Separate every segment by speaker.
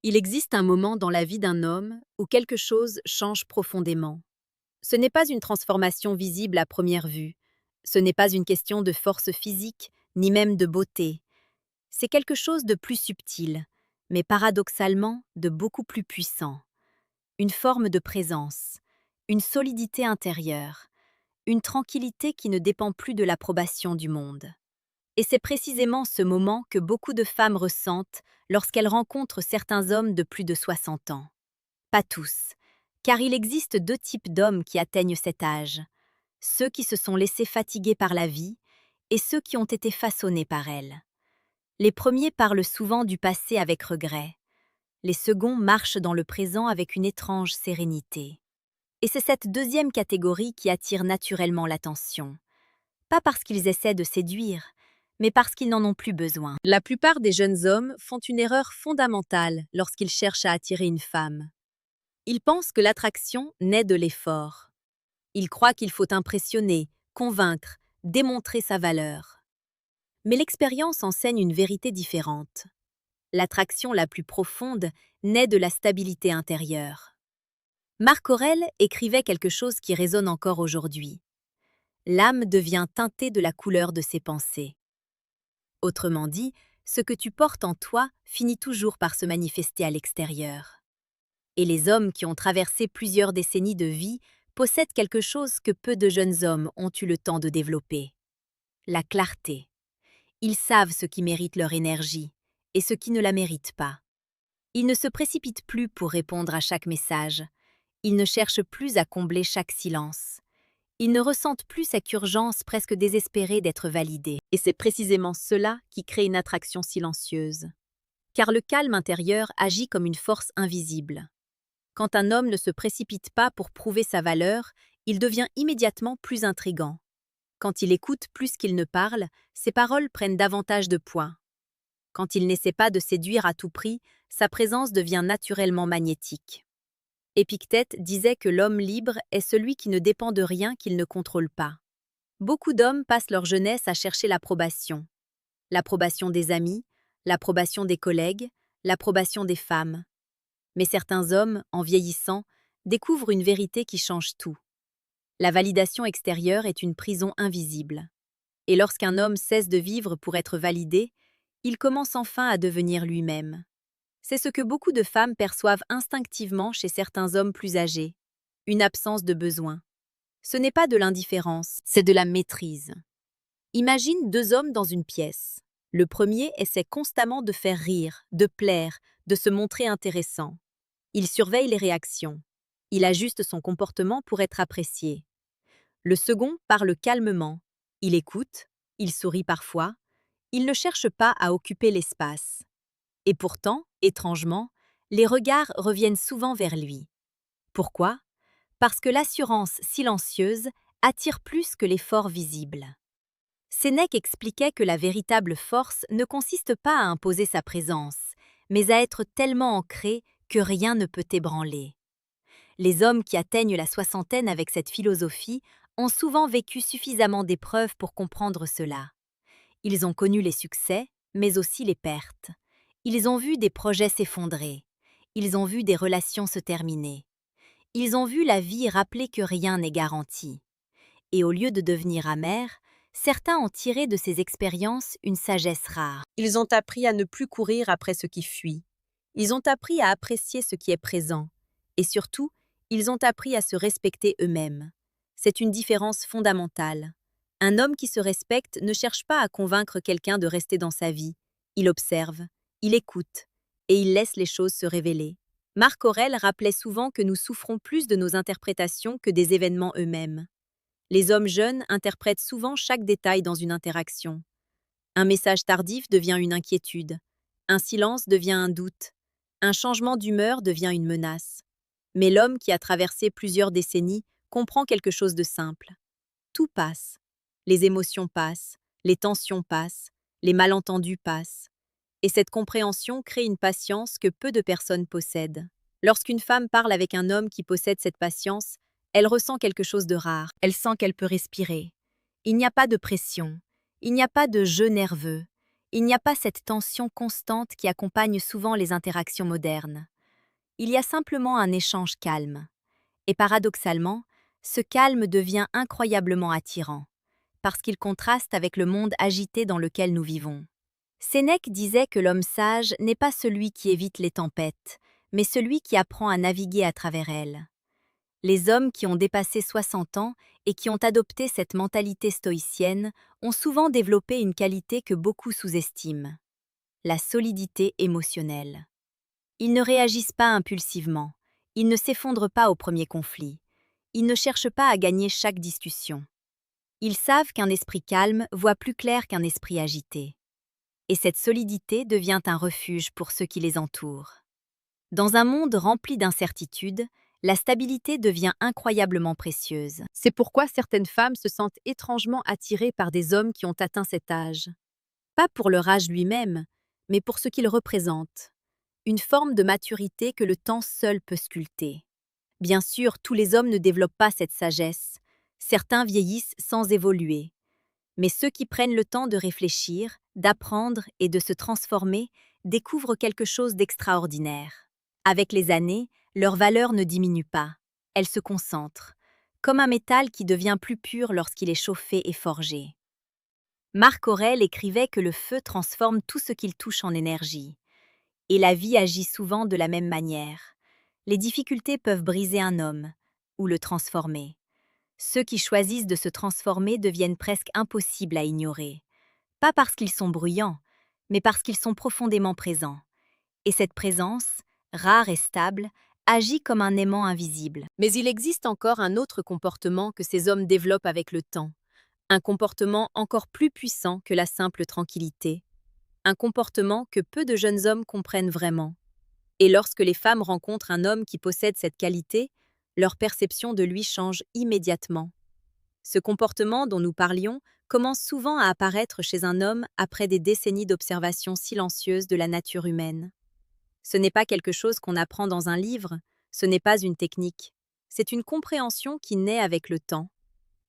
Speaker 1: Il existe un moment dans la vie d'un homme où quelque chose change profondément. Ce n'est pas une transformation visible à première vue. Ce n'est pas une question de force physique, ni même de beauté. C'est quelque chose de plus subtil, mais paradoxalement de beaucoup plus puissant. Une forme de présence, une solidité intérieure, une tranquillité qui ne dépend plus de l'approbation du monde. Et c'est précisément ce moment que beaucoup de femmes ressentent lorsqu'elles rencontrent certains hommes de plus de 60 ans. Pas tous, car il existe deux types d'hommes qui atteignent cet âge. Ceux qui se sont laissés fatiguer par la vie et ceux qui ont été façonnés par elle. Les premiers parlent souvent du passé avec regret. Les seconds marchent dans le présent avec une étrange sérénité. Et c'est cette deuxième catégorie qui attire naturellement l'attention. Pas parce qu'ils essaient de séduire, mais parce qu'ils n'en ont plus besoin. La plupart des jeunes hommes font une erreur fondamentale lorsqu'ils cherchent à attirer une femme. Ils pensent que l'attraction naît de l'effort. Ils croient qu'il faut impressionner, convaincre, démontrer sa valeur. Mais l'expérience enseigne une vérité différente. L'attraction la plus profonde naît de la stabilité intérieure. Marc Aurèle écrivait quelque chose qui résonne encore aujourd'hui. L'âme devient teintée de la couleur de ses pensées. Autrement dit, ce que tu portes en toi finit toujours par se manifester à l'extérieur. Et les hommes qui ont traversé plusieurs décennies de vie possèdent quelque chose que peu de jeunes hommes ont eu le temps de développer. La clarté. Ils savent ce qui mérite leur énergie et ce qui ne la mérite pas. Ils ne se précipitent plus pour répondre à chaque message. Ils ne cherchent plus à combler chaque silence. Ils ne ressentent plus cette urgence presque désespérée d'être validés. Et c'est précisément cela qui crée une attraction silencieuse. Car le calme intérieur agit comme une force invisible. Quand un homme ne se précipite pas pour prouver sa valeur, il devient immédiatement plus intrigant. Quand il écoute plus qu'il ne parle, ses paroles prennent davantage de poids. Quand il n'essaie pas de séduire à tout prix, sa présence devient naturellement magnétique. Épictète disait que l'homme libre est celui qui ne dépend de rien qu'il ne contrôle pas. Beaucoup d'hommes passent leur jeunesse à chercher l'approbation. L'approbation des amis, l'approbation des collègues, l'approbation des femmes. Mais certains hommes, en vieillissant, découvrent une vérité qui change tout. La validation extérieure est une prison invisible. Et lorsqu'un homme cesse de vivre pour être validé, il commence enfin à devenir lui-même. C'est ce que beaucoup de femmes perçoivent instinctivement chez certains hommes plus âgés. Une absence de besoin. Ce n'est pas de l'indifférence, c'est de la maîtrise. Imagine deux hommes dans une pièce. Le premier essaie constamment de faire rire, de plaire, de se montrer intéressant. Il surveille les réactions. Il ajuste son comportement pour être apprécié. Le second parle calmement. Il écoute, il sourit parfois. Il ne cherche pas à occuper l'espace. Et pourtant, étrangement, les regards reviennent souvent vers lui. Pourquoi? Parce que l'assurance silencieuse attire plus que l'effort visible. Sénèque expliquait que la véritable force ne consiste pas à imposer sa présence, mais à être tellement ancré que rien ne peut ébranler. Les hommes qui atteignent la soixantaine avec cette philosophie ont souvent vécu suffisamment d'épreuves pour comprendre cela. Ils ont connu les succès, mais aussi les pertes. Ils ont vu des projets s'effondrer. Ils ont vu des relations se terminer. Ils ont vu la vie rappeler que rien n'est garanti. Et au lieu de devenir amers, certains ont tiré de ces expériences une sagesse rare. Ils ont appris à ne plus courir après ce qui fuit. Ils ont appris à apprécier ce qui est présent. Et surtout, ils ont appris à se respecter eux-mêmes. C'est une différence fondamentale. Un homme qui se respecte ne cherche pas à convaincre quelqu'un de rester dans sa vie. Il observe, il écoute, et il laisse les choses se révéler. Marc Aurèle rappelait souvent que nous souffrons plus de nos interprétations que des événements eux-mêmes. Les hommes jeunes interprètent souvent chaque détail dans une interaction. Un message tardif devient une inquiétude. Un silence devient un doute. Un changement d'humeur devient une menace. Mais l'homme qui a traversé plusieurs décennies comprend quelque chose de simple. Tout passe. Les émotions passent, les tensions passent, les malentendus passent. Et cette compréhension crée une patience que peu de personnes possèdent. Lorsqu'une femme parle avec un homme qui possède cette patience, elle ressent quelque chose de rare. Elle sent qu'elle peut respirer. Il n'y a pas de pression. Il n'y a pas de jeu nerveux. Il n'y a pas cette tension constante qui accompagne souvent les interactions modernes. Il y a simplement un échange calme. Et paradoxalement, ce calme devient incroyablement attirant, parce qu'il contraste avec le monde agité dans lequel nous vivons. Sénèque disait que l'homme sage n'est pas celui qui évite les tempêtes, mais celui qui apprend à naviguer à travers elles. Les hommes qui ont dépassé 60 ans et qui ont adopté cette mentalité stoïcienne ont souvent développé une qualité que beaucoup sous-estiment: la solidité émotionnelle. Ils ne réagissent pas impulsivement, ils ne s'effondrent pas au premier conflit, ils ne cherchent pas à gagner chaque discussion. Ils savent qu'un esprit calme voit plus clair qu'un esprit agité. Et cette solidité devient un refuge pour ceux qui les entourent. Dans un monde rempli d'incertitudes, la stabilité devient incroyablement précieuse. C'est pourquoi certaines femmes se sentent étrangement attirées par des hommes qui ont atteint cet âge. Pas pour leur âge lui-même, mais pour ce qu'ils représentent. Une forme de maturité que le temps seul peut sculpter. Bien sûr, tous les hommes ne développent pas cette sagesse. Certains vieillissent sans évoluer. Mais ceux qui prennent le temps de réfléchir, d'apprendre et de se transformer découvrent quelque chose d'extraordinaire. Avec les années, leur valeur ne diminue pas. Elle se concentre, comme un métal qui devient plus pur lorsqu'il est chauffé et forgé. Marc Aurèle écrivait que le feu transforme tout ce qu'il touche en énergie. Et la vie agit souvent de la même manière. Les difficultés peuvent briser un homme, ou le transformer. Ceux qui choisissent de se transformer deviennent presque impossibles à ignorer. Pas parce qu'ils sont bruyants, mais parce qu'ils sont profondément présents. Et cette présence, rare et stable, agit comme un aimant invisible. Mais il existe encore un autre comportement que ces hommes développent avec le temps. Un comportement encore plus puissant que la simple tranquillité. Un comportement que peu de jeunes hommes comprennent vraiment. Et lorsque les femmes rencontrent un homme qui possède cette qualité, leur perception de lui change immédiatement. Ce comportement dont nous parlions commence souvent à apparaître chez un homme après des décennies d'observation silencieuse de la nature humaine. Ce n'est pas quelque chose qu'on apprend dans un livre, ce n'est pas une technique. C'est une compréhension qui naît avec le temps.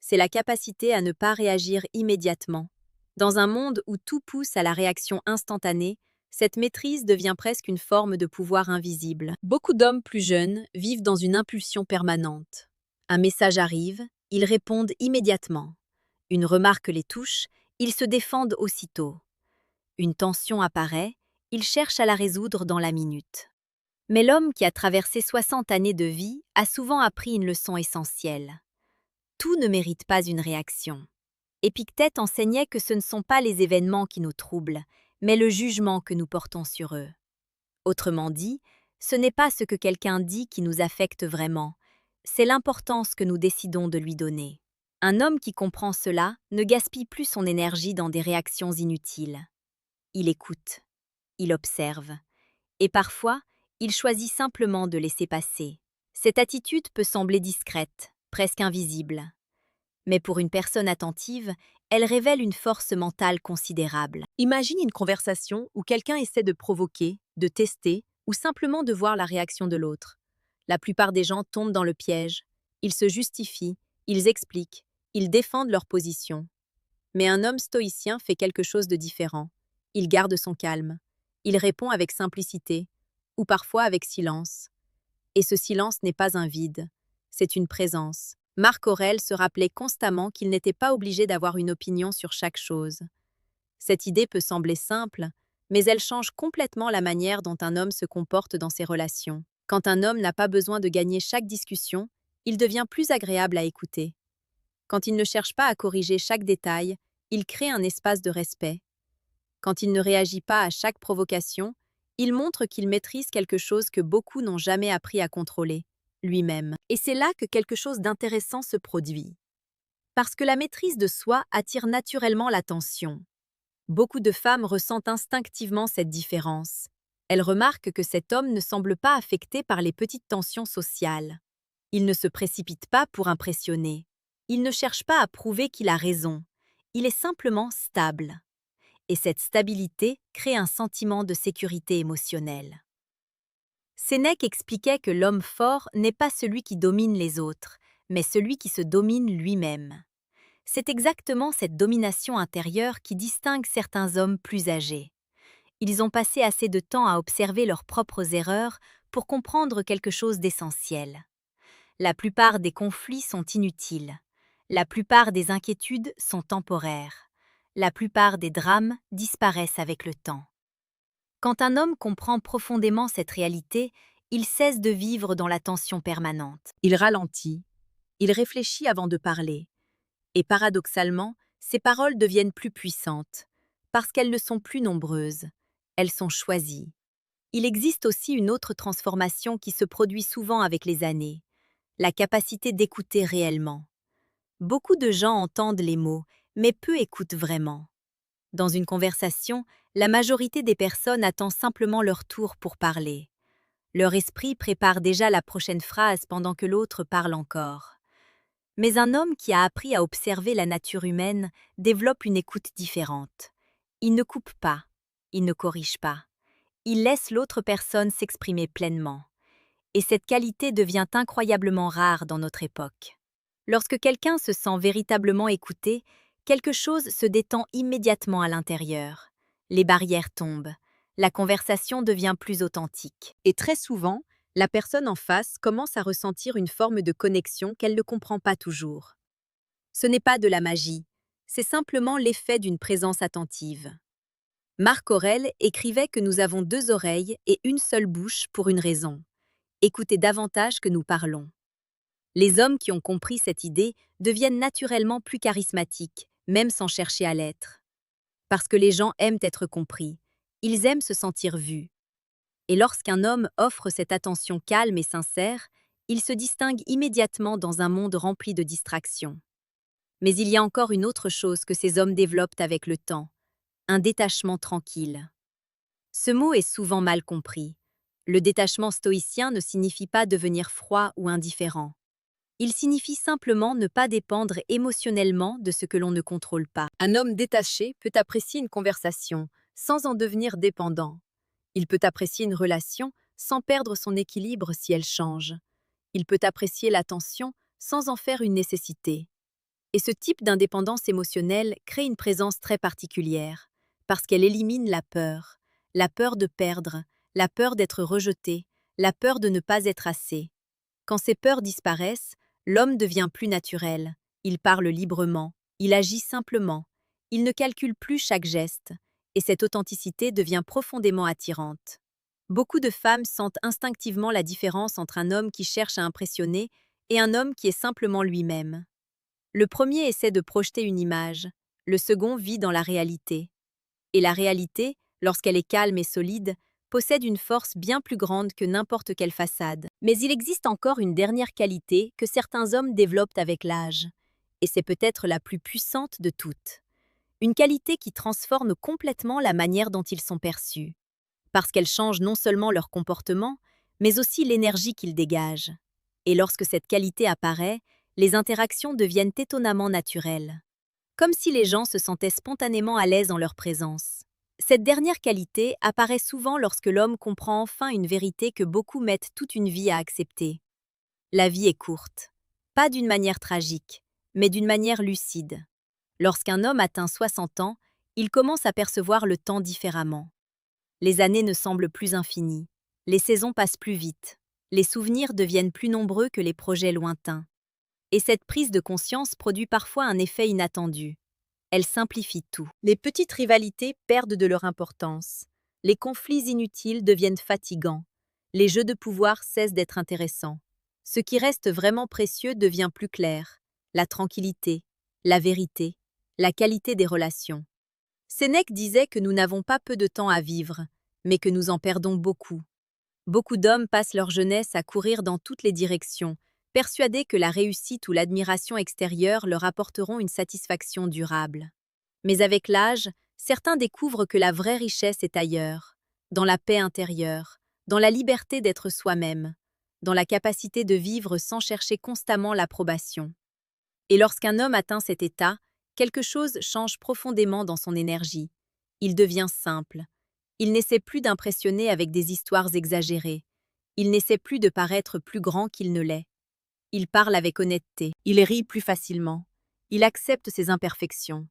Speaker 1: C'est la capacité à ne pas réagir immédiatement. Dans un monde où tout pousse à la réaction instantanée, cette maîtrise devient presque une forme de pouvoir invisible. Beaucoup d'hommes plus jeunes vivent dans une impulsion permanente. Un message arrive, ils répondent immédiatement. Une remarque les touche, ils se défendent aussitôt. Une tension apparaît, ils cherchent à la résoudre dans la minute. Mais l'homme qui a traversé 60 années de vie a souvent appris une leçon essentielle. Tout ne mérite pas une réaction. Épictète enseignait que ce ne sont pas les événements qui nous troublent, mais le jugement que nous portons sur eux. Autrement dit, ce n'est pas ce que quelqu'un dit qui nous affecte vraiment, c'est l'importance que nous décidons de lui donner. Un homme qui comprend cela ne gaspille plus son énergie dans des réactions inutiles. Il écoute, il observe, et parfois, il choisit simplement de laisser passer. Cette attitude peut sembler discrète, presque invisible. Mais pour une personne attentive, elle révèle une force mentale considérable. Imagine une conversation où quelqu'un essaie de provoquer, de tester ou simplement de voir la réaction de l'autre. La plupart des gens tombent dans le piège. Ils se justifient, ils expliquent, ils défendent leur position. Mais un homme stoïcien fait quelque chose de différent. Il garde son calme. Il répond avec simplicité, ou parfois avec silence. Et ce silence n'est pas un vide, c'est une présence. Marc Aurèle se rappelait constamment qu'il n'était pas obligé d'avoir une opinion sur chaque chose. Cette idée peut sembler simple, mais elle change complètement la manière dont un homme se comporte dans ses relations. Quand un homme n'a pas besoin de gagner chaque discussion, il devient plus agréable à écouter. Quand il ne cherche pas à corriger chaque détail, il crée un espace de respect. Quand il ne réagit pas à chaque provocation, il montre qu'il maîtrise quelque chose que beaucoup n'ont jamais appris à contrôler, lui-même. Et c'est là que quelque chose d'intéressant se produit. Parce que la maîtrise de soi attire naturellement l'attention. Beaucoup de femmes ressentent instinctivement cette différence. Elles remarquent que cet homme ne semble pas affecté par les petites tensions sociales. Il ne se précipite pas pour impressionner. Il ne cherche pas à prouver qu'il a raison. Il est simplement stable. Et cette stabilité crée un sentiment de sécurité émotionnelle. Sénèque expliquait que l'homme fort n'est pas celui qui domine les autres, mais celui qui se domine lui-même. C'est exactement cette domination intérieure qui distingue certains hommes plus âgés. Ils ont passé assez de temps à observer leurs propres erreurs pour comprendre quelque chose d'essentiel. La plupart des conflits sont inutiles. La plupart des inquiétudes sont temporaires. La plupart des drames disparaissent avec le temps. Quand un homme comprend profondément cette réalité, il cesse de vivre dans la tension permanente. Il ralentit, il réfléchit avant de parler. Et paradoxalement, ses paroles deviennent plus puissantes, parce qu'elles ne sont plus nombreuses, elles sont choisies. Il existe aussi une autre transformation qui se produit souvent avec les années, la capacité d'écouter réellement. Beaucoup de gens entendent les mots, mais peu écoutent vraiment. Dans une conversation, la majorité des personnes attend simplement leur tour pour parler. Leur esprit prépare déjà la prochaine phrase pendant que l'autre parle encore. Mais un homme qui a appris à observer la nature humaine développe une écoute différente. Il ne coupe pas, il ne corrige pas. Il laisse l'autre personne s'exprimer pleinement. Et cette qualité devient incroyablement rare dans notre époque. Lorsque quelqu'un se sent véritablement écouté, quelque chose se détend immédiatement à l'intérieur. Les barrières tombent. La conversation devient plus authentique. Et très souvent, la personne en face commence à ressentir une forme de connexion qu'elle ne comprend pas toujours. Ce n'est pas de la magie, c'est simplement l'effet d'une présence attentive. Marc Aurèle écrivait que nous avons deux oreilles et une seule bouche pour une raison. Écouter davantage que nous parlons. Les hommes qui ont compris cette idée deviennent naturellement plus charismatiques, même sans chercher à l'être. Parce que les gens aiment être compris, ils aiment se sentir vus. Et lorsqu'un homme offre cette attention calme et sincère, il se distingue immédiatement dans un monde rempli de distractions. Mais il y a encore une autre chose que ces hommes développent avec le temps, un détachement tranquille. Ce mot est souvent mal compris. Le détachement stoïcien ne signifie pas devenir froid ou indifférent. Il signifie simplement ne pas dépendre émotionnellement de ce que l'on ne contrôle pas. Un homme détaché peut apprécier une conversation sans en devenir dépendant. Il peut apprécier une relation sans perdre son équilibre si elle change. Il peut apprécier l'attention sans en faire une nécessité. Et ce type d'indépendance émotionnelle crée une présence très particulière, parce qu'elle élimine la peur de perdre, la peur d'être rejeté, la peur de ne pas être assez. Quand ces peurs disparaissent, l'homme devient plus naturel, il parle librement, il agit simplement, il ne calcule plus chaque geste, et cette authenticité devient profondément attirante. Beaucoup de femmes sentent instinctivement la différence entre un homme qui cherche à impressionner et un homme qui est simplement lui-même. Le premier essaie de projeter une image, le second vit dans la réalité. Et la réalité, lorsqu'elle est calme et solide, possède une force bien plus grande que n'importe quelle façade. Mais il existe encore une dernière qualité que certains hommes développent avec l'âge, et c'est peut-être la plus puissante de toutes. Une qualité qui transforme complètement la manière dont ils sont perçus, parce qu'elle change non seulement leur comportement, mais aussi l'énergie qu'ils dégagent. Et lorsque cette qualité apparaît, les interactions deviennent étonnamment naturelles, comme si les gens se sentaient spontanément à l'aise en leur présence. Cette dernière qualité apparaît souvent lorsque l'homme comprend enfin une vérité que beaucoup mettent toute une vie à accepter. La vie est courte. Pas d'une manière tragique, mais d'une manière lucide. Lorsqu'un homme atteint 60 ans, il commence à percevoir le temps différemment. Les années ne semblent plus infinies. Les saisons passent plus vite. Les souvenirs deviennent plus nombreux que les projets lointains. Et cette prise de conscience produit parfois un effet inattendu. Elle simplifie tout. Les petites rivalités perdent de leur importance. Les conflits inutiles deviennent fatigants. Les jeux de pouvoir cessent d'être intéressants. Ce qui reste vraiment précieux devient plus clair. La tranquillité, la vérité, la qualité des relations. Sénèque disait que nous n'avons pas peu de temps à vivre, mais que nous en perdons beaucoup. Beaucoup d'hommes passent leur jeunesse à courir dans toutes les directions, persuadés que la réussite ou l'admiration extérieure leur apporteront une satisfaction durable. Mais avec l'âge, certains découvrent que la vraie richesse est ailleurs, dans la paix intérieure, dans la liberté d'être soi-même, dans la capacité de vivre sans chercher constamment l'approbation. Et lorsqu'un homme atteint cet état, quelque chose change profondément dans son énergie. Il devient simple. Il n'essaie plus d'impressionner avec des histoires exagérées. Il n'essaie plus de paraître plus grand qu'il ne l'est. Il parle avec honnêteté. Il rit plus facilement. Il accepte ses imperfections.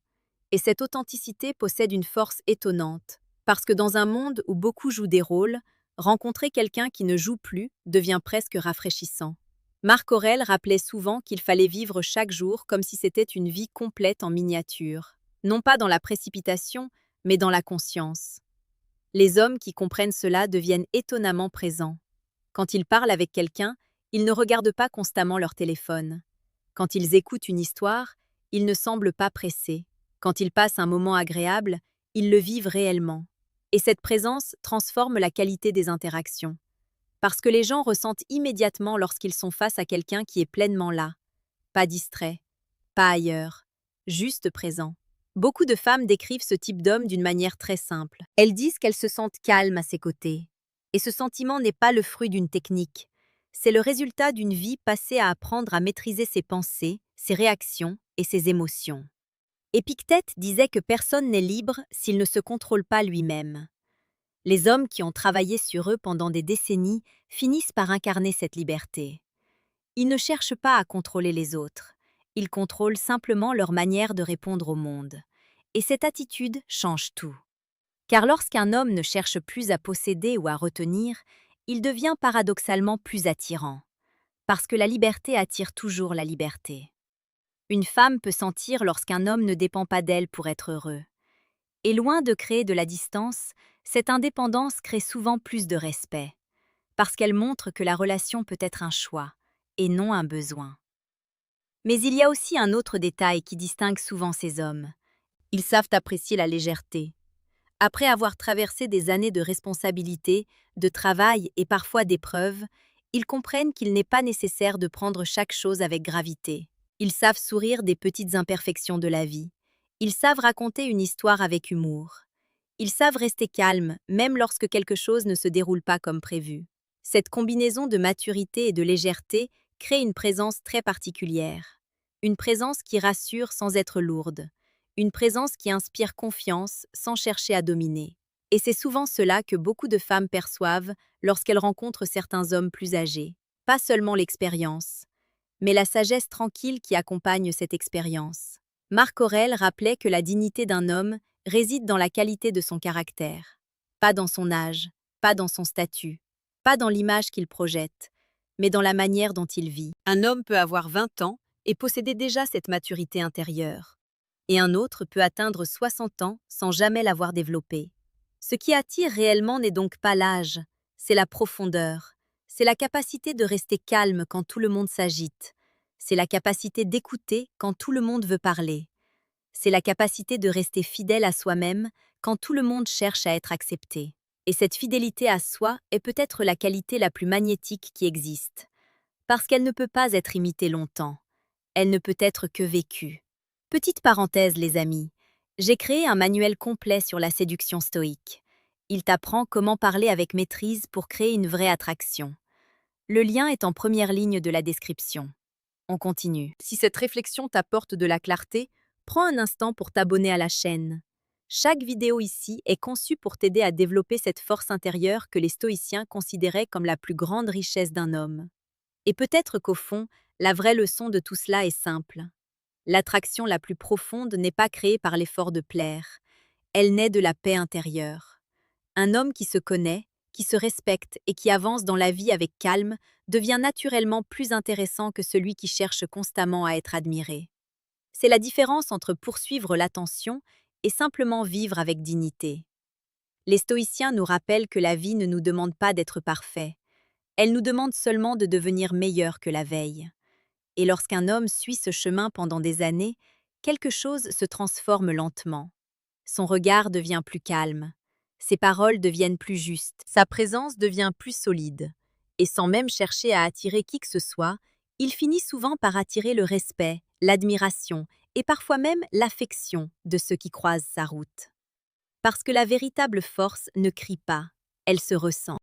Speaker 1: Et cette authenticité possède une force étonnante, parce que dans un monde où beaucoup jouent des rôles, rencontrer quelqu'un qui ne joue plus devient presque rafraîchissant. Marc Aurèle rappelait souvent qu'il fallait vivre chaque jour comme si c'était une vie complète en miniature, non pas dans la précipitation, mais dans la conscience. Les hommes qui comprennent cela deviennent étonnamment présents. Quand ils parlent avec quelqu'un, ils ne regardent pas constamment leur téléphone. Quand ils écoutent une histoire, ils ne semblent pas pressés. Quand ils passent un moment agréable, ils le vivent réellement. Et cette présence transforme la qualité des interactions. Parce que les gens ressentent immédiatement lorsqu'ils sont face à quelqu'un qui est pleinement là. Pas distrait, pas ailleurs, juste présent. Beaucoup de femmes décrivent ce type d'homme d'une manière très simple. Elles disent qu'elles se sentent calmes à ses côtés. Et ce sentiment n'est pas le fruit d'une technique. C'est le résultat d'une vie passée à apprendre à maîtriser ses pensées, ses réactions et ses émotions. Épictète disait que personne n'est libre s'il ne se contrôle pas lui-même. Les hommes qui ont travaillé sur eux pendant des décennies finissent par incarner cette liberté. Ils ne cherchent pas à contrôler les autres. Ils contrôlent simplement leur manière de répondre au monde. Et cette attitude change tout. Car lorsqu'un homme ne cherche plus à posséder ou à retenir, il devient paradoxalement plus attirant. Parce que la liberté attire toujours la liberté. Une femme peut sentir lorsqu'un homme ne dépend pas d'elle pour être heureux. Et loin de créer de la distance, cette indépendance crée souvent plus de respect. Parce qu'elle montre que la relation peut être un choix, et non un besoin. Mais il y a aussi un autre détail qui distingue souvent ces hommes. Ils savent apprécier la légèreté. Après avoir traversé des années de responsabilité, de travail et parfois d'épreuves, ils comprennent qu'il n'est pas nécessaire de prendre chaque chose avec gravité. Ils savent sourire des petites imperfections de la vie. Ils savent raconter une histoire avec humour. Ils savent rester calmes, même lorsque quelque chose ne se déroule pas comme prévu. Cette combinaison de maturité et de légèreté crée une présence très particulière. Une présence qui rassure sans être lourde. Une présence qui inspire confiance sans chercher à dominer. Et c'est souvent cela que beaucoup de femmes perçoivent lorsqu'elles rencontrent certains hommes plus âgés. Pas seulement l'expérience, mais la sagesse tranquille qui accompagne cette expérience. Marc Aurèle rappelait que la dignité d'un homme réside dans la qualité de son caractère. Pas dans son âge, pas dans son statut, pas dans l'image qu'il projette, mais dans la manière dont il vit. Un homme peut avoir 20 ans et posséder déjà cette maturité intérieure. Et un autre peut atteindre 60 ans sans jamais l'avoir développée. Ce qui attire réellement n'est donc pas l'âge, c'est la profondeur. C'est la capacité de rester calme quand tout le monde s'agite. C'est la capacité d'écouter quand tout le monde veut parler. C'est la capacité de rester fidèle à soi-même quand tout le monde cherche à être accepté. Et cette fidélité à soi est peut-être la qualité la plus magnétique qui existe. Parce qu'elle ne peut pas être imitée longtemps. Elle ne peut être que vécue. Petite parenthèse, les amis. J'ai créé un manuel complet sur la séduction stoïque. Il t'apprend comment parler avec maîtrise pour créer une vraie attraction. Le lien est en première ligne de la description. On continue. Si cette réflexion t'apporte de la clarté, prends un instant pour t'abonner à la chaîne. Chaque vidéo ici est conçue pour t'aider à développer cette force intérieure que les stoïciens considéraient comme la plus grande richesse d'un homme. Et peut-être qu'au fond, la vraie leçon de tout cela est simple. L'attraction la plus profonde n'est pas créée par l'effort de plaire. Elle naît de la paix intérieure. Un homme qui se connaît, qui se respecte et qui avance dans la vie avec calme devient naturellement plus intéressant que celui qui cherche constamment à être admiré. C'est la différence entre poursuivre l'attention et simplement vivre avec dignité. Les stoïciens nous rappellent que la vie ne nous demande pas d'être parfait. Elle nous demande seulement de devenir meilleur que la veille. Et lorsqu'un homme suit ce chemin pendant des années, quelque chose se transforme lentement. Son regard devient plus calme. Ses paroles deviennent plus justes. Sa présence devient plus solide. Et sans même chercher à attirer qui que ce soit, il finit souvent par attirer le respect, l'admiration et parfois même l'affection de ceux qui croisent sa route. Parce que la véritable force ne crie pas, elle se ressent.